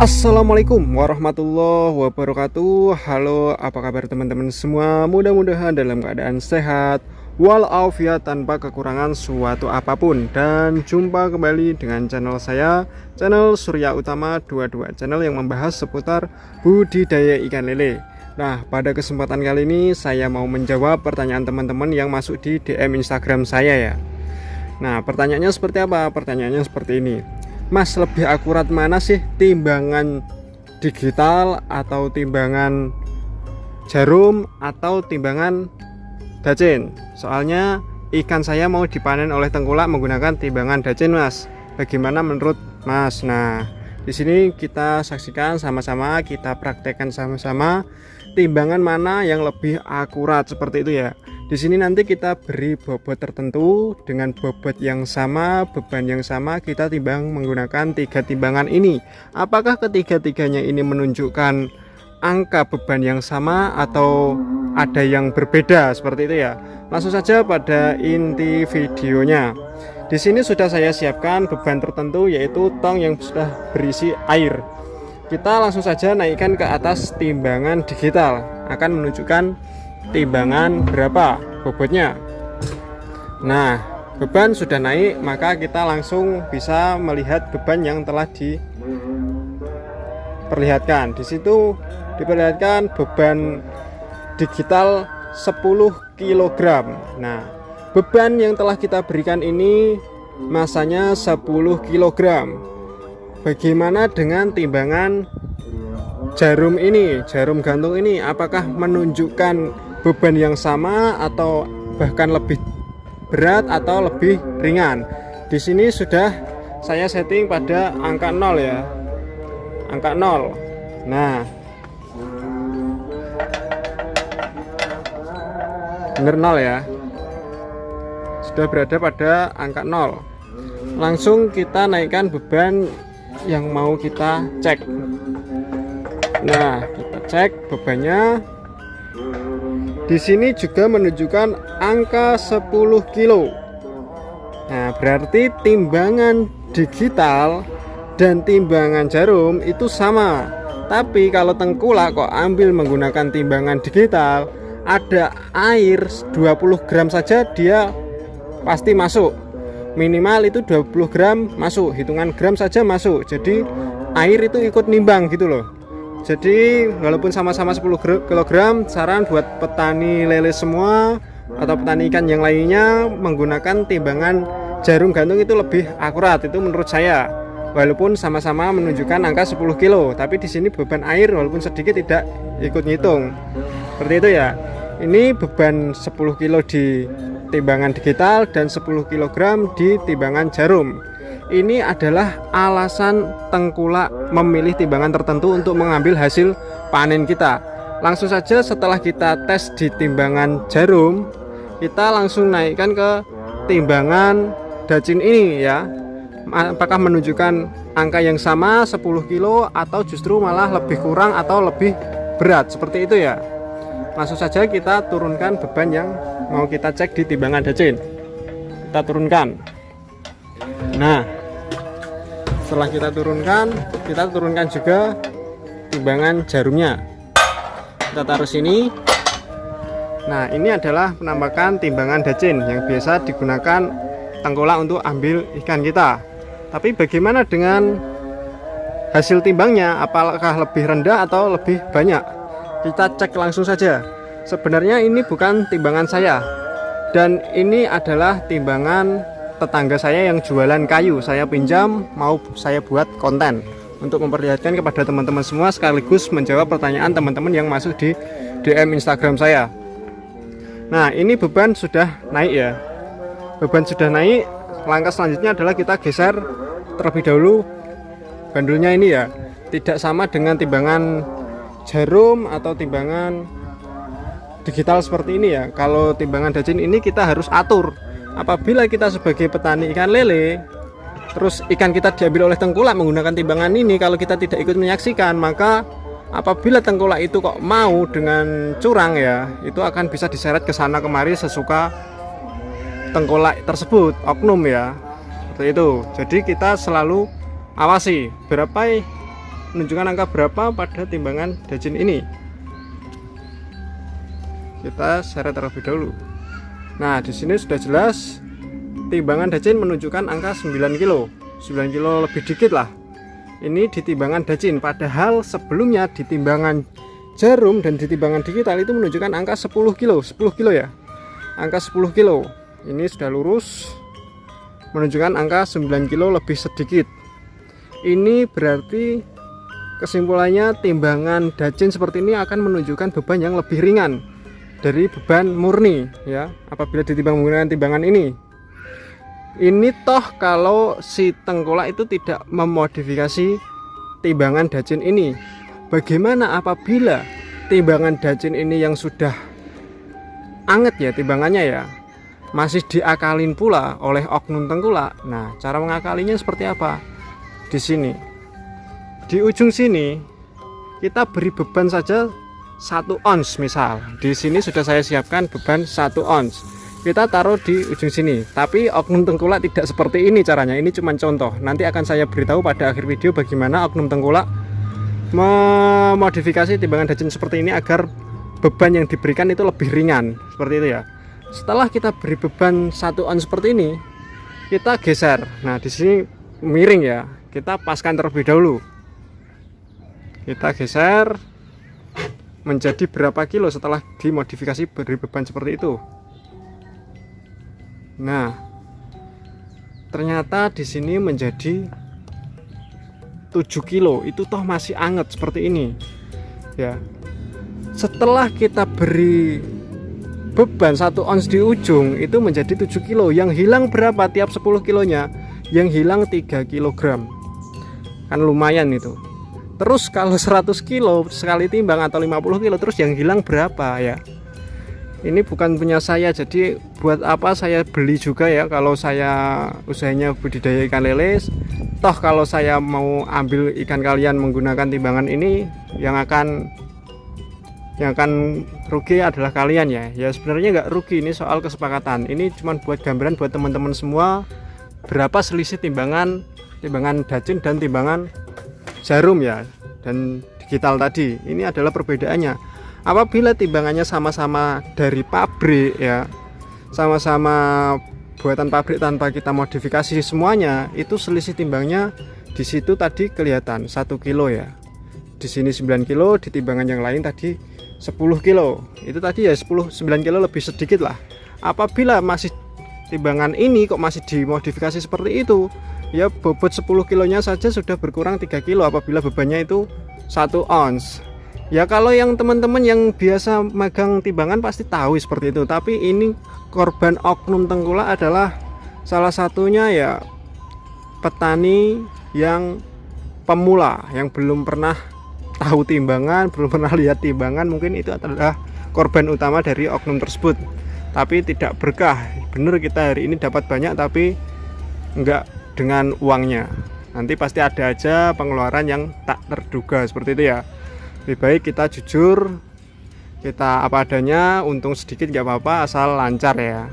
Assalamualaikum warahmatullahi wabarakatuh. Halo, apa kabar teman-teman semua? Mudah-mudahan dalam keadaan sehat walafiat tanpa kekurangan suatu apapun. Dan jumpa kembali dengan channel saya, channel Surya Utama 22, channel yang membahas seputar budidaya ikan lele. Nah, pada kesempatan kali ini saya mau menjawab pertanyaan teman-teman yang masuk di DM Instagram saya ya. Nah, pertanyaannya seperti apa? Pertanyaannya seperti ini. Mas, lebih akurat mana sih, timbangan digital atau timbangan jarum atau timbangan dacin? Soalnya ikan saya mau dipanen oleh tengkulak menggunakan timbangan dacin, Mas. Bagaimana menurut Mas? Nah, di sini kita saksikan sama-sama, kita praktekkan sama-sama timbangan mana yang lebih akurat seperti itu ya. Di sini nanti kita beri bobot tertentu dengan bobot yang sama, beban yang sama, kita timbang menggunakan 3 timbangan ini. Apakah ketiga-tiganya ini menunjukkan angka beban yang sama atau ada yang berbeda seperti itu ya? Langsung saja pada inti videonya. Di sini sudah saya siapkan beban tertentu, yaitu tong yang sudah berisi air. Kita langsung saja naikkan ke atas timbangan digital, akan menunjukkan timbangan berapa bobotnya. Nah, beban sudah naik, maka kita langsung bisa melihat beban yang telah diperlihatkan. Di situ diperlihatkan beban digital 10 kg. Nah, beban yang telah kita berikan ini masanya 10 kg. Bagaimana dengan timbangan jarum ini, jarum gantung ini? Apakah menunjukkan beban yang sama atau bahkan lebih berat atau lebih ringan? Di sini sudah saya setting pada angka 0 ya. Angka 0. Nah, benar 0 ya. Sudah berada pada angka 0. Langsung kita naikkan beban yang mau kita cek. Nah, kita cek bebannya. Di sini juga menunjukkan angka 10 kilo. Nah, berarti timbangan digital dan timbangan jarum itu sama. Tapi kalau tengkulak kok ambil menggunakan timbangan digital, ada air 20 gram saja dia pasti masuk. Minimal itu 20 gram masuk, hitungan gram saja masuk. Jadi air itu ikut nimbang gitu loh. Jadi walaupun sama-sama 10 kg, saran buat petani lele semua atau petani ikan yang lainnya menggunakan timbangan jarum gantung itu lebih akurat, itu menurut saya. Walaupun sama-sama menunjukkan angka 10 kilo, tapi di sini beban air walaupun sedikit tidak ikut ngitung. Seperti itu ya. Ini beban 10 kilo di timbangan digital dan 10 kg di timbangan jarum. Ini adalah alasan tengkulak memilih timbangan tertentu untuk mengambil hasil panen kita. Langsung saja setelah kita tes di timbangan jarum, kita langsung naikkan ke timbangan dacin ini ya. Apakah menunjukkan angka yang sama 10 kilo atau justru malah lebih kurang atau lebih berat, seperti itu ya. Langsung saja kita turunkan beban yang mau kita cek di timbangan dacin. Kita turunkan. Nah, setelah kita turunkan juga timbangan jarumnya. Kita taruh sini. Nah, ini adalah penampakan timbangan dacin yang biasa digunakan tengkulak untuk ambil ikan kita. Tapi bagaimana dengan hasil timbangnya? Apakah lebih rendah atau lebih banyak? Kita cek langsung saja. Sebenarnya ini bukan timbangan saya, dan ini adalah timbangan tetangga saya yang jualan kayu. Saya pinjam, mau saya buat konten untuk memperlihatkan kepada teman-teman semua, sekaligus menjawab pertanyaan teman-teman yang masuk di DM Instagram saya. Nah, ini beban sudah naik ya. Beban sudah naik. Langkah selanjutnya adalah kita geser terlebih dahulu bandulnya ini ya. Tidak sama dengan timbangan jarum atau timbangan digital seperti ini ya. Kalau timbangan dacin ini kita harus atur. Apabila kita sebagai petani ikan lele, terus ikan kita diambil oleh tengkulak menggunakan timbangan ini, kalau kita tidak ikut menyaksikan, maka apabila tengkulak itu kok mau dengan curang ya, itu akan bisa diseret ke sana kemari sesuka tengkulak tersebut, oknum ya. Seperti itu. Jadi kita selalu awasi berapa menunjukkan angka berapa pada timbangan dajin ini. Kita seret terlebih dahulu. Nah, di sini sudah jelas timbangan dajin menunjukkan angka 9 kilo. 9 kilo lebih dikit lah. Ini di timbangan dajin, padahal sebelumnya di timbangan jarum dan di timbangan digital itu menunjukkan angka 10 kilo. 10 kilo ya. Angka 10 kilo. Ini sudah lurus menunjukkan angka 9 kilo lebih sedikit. Ini berarti kesimpulannya timbangan dajin seperti ini akan menunjukkan beban yang lebih ringan dari beban murni ya, apabila ditimbang menggunakan timbangan ini. Ini toh kalau si tengkulak itu tidak memodifikasi timbangan dajin ini. Bagaimana apabila timbangan dajin ini yang sudah anget ya timbangannya ya, masih diakalin pula oleh oknum tengkulak. Nah, cara mengakalinya seperti apa? Di sini, di ujung sini kita beri beban saja 1 ons misal. Di sini sudah saya siapkan beban 1 ons. Kita taruh di ujung sini. Tapi oknum tengkulak tidak seperti ini caranya. Ini cuma contoh. Nanti akan saya beritahu pada akhir video bagaimana oknum tengkulak memodifikasi timbangan dajin seperti ini agar beban yang diberikan itu lebih ringan. Seperti itu ya. Setelah kita beri beban 1 ons seperti ini, kita geser. Nah, di sini miring ya. Kita paskan terlebih dahulu. Kita geser menjadi berapa kilo setelah dimodifikasi beri beban seperti itu. Nah, ternyata di sini menjadi 7 kilo. Itu toh masih anget seperti ini ya. Setelah kita beri beban 1 ons di ujung, itu menjadi 7 kilo. Yang hilang berapa tiap 10 kilonya? Yang hilang 3 kilogram. Kan lumayan itu. Terus kalau 100 kilo sekali timbang atau 50 kilo, terus yang hilang berapa ya? Ini bukan punya saya, jadi buat apa saya beli juga ya kalau saya usahanya budidaya ikan lele. Toh kalau saya mau ambil ikan kalian menggunakan timbangan ini, yang akan rugi adalah kalian ya. Ya sebenarnya nggak rugi, ini soal kesepakatan. Ini cuma buat gambaran buat teman-teman semua berapa selisih timbangan dajin dan timbangan jarum ya, dan digital tadi. Ini adalah perbedaannya. Apabila timbangannya sama-sama dari pabrik ya, sama-sama buatan pabrik tanpa kita modifikasi semuanya, itu selisih timbangnya di situ tadi kelihatan 1 kilo ya. Di sini 9 kilo, di timbangan yang lain tadi 10 kilo. Itu tadi ya 9 kilo lebih sedikit lah. Apabila masih timbangan ini kok masih dimodifikasi seperti itu, ya bobot 10 kilonya saja sudah berkurang 3 kilo apabila bebannya itu 1 ons. Ya kalau yang teman-teman yang biasa megang timbangan pasti tahu seperti itu. Tapi ini korban oknum tengkulak adalah salah satunya ya petani yang pemula, yang belum pernah tahu timbangan, belum pernah lihat timbangan. Mungkin itu adalah korban utama dari oknum tersebut. Tapi tidak berkah. Bener kita hari ini dapat banyak tapi enggak dengan uangnya. Nanti pasti ada aja pengeluaran yang tak terduga seperti itu ya. Lebih baik kita jujur, kita apa adanya, untung sedikit gak apa-apa asal lancar ya.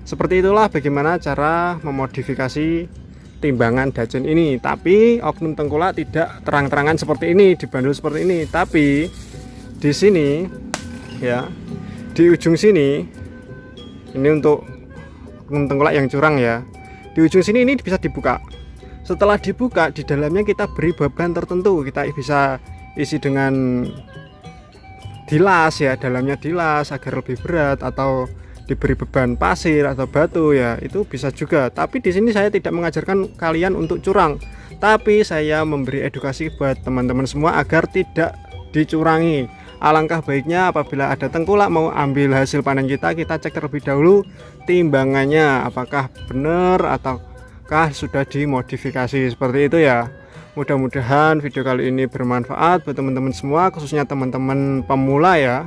Seperti itulah bagaimana cara memodifikasi timbangan dajin ini. Tapi oknum tengkulak tidak terang-terangan seperti ini, dibandul seperti ini. Tapi di sini ya, di ujung sini, ini untuk oknum tengkulak yang curang ya. Di ujung sini ini bisa dibuka. Setelah dibuka, di dalamnya kita beri beban tertentu. Kita bisa isi dengan dilas ya, dalamnya dilas agar lebih berat, atau diberi beban pasir atau batu ya, itu bisa juga. Tapi di sini saya tidak mengajarkan kalian untuk curang, tapi saya memberi edukasi buat teman-teman semua agar tidak dicurangi. Alangkah baiknya apabila ada tengkulak mau ambil hasil panen kita cek terlebih dahulu timbangannya apakah benar ataukah sudah dimodifikasi, seperti itu ya. Mudah-mudahan video kali ini bermanfaat buat teman-teman semua, khususnya teman-teman pemula ya.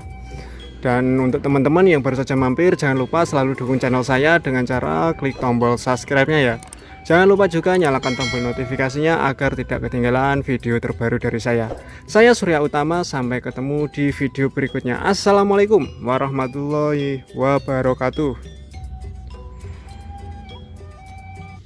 Dan untuk teman-teman yang baru saja mampir, jangan lupa selalu dukung channel saya dengan cara klik tombol subscribe-nya ya. Jangan lupa juga nyalakan tombol notifikasinya agar tidak ketinggalan video terbaru dari saya. Saya Surya Utama, sampai ketemu di video berikutnya. Assalamualaikum warahmatullahi wabarakatuh.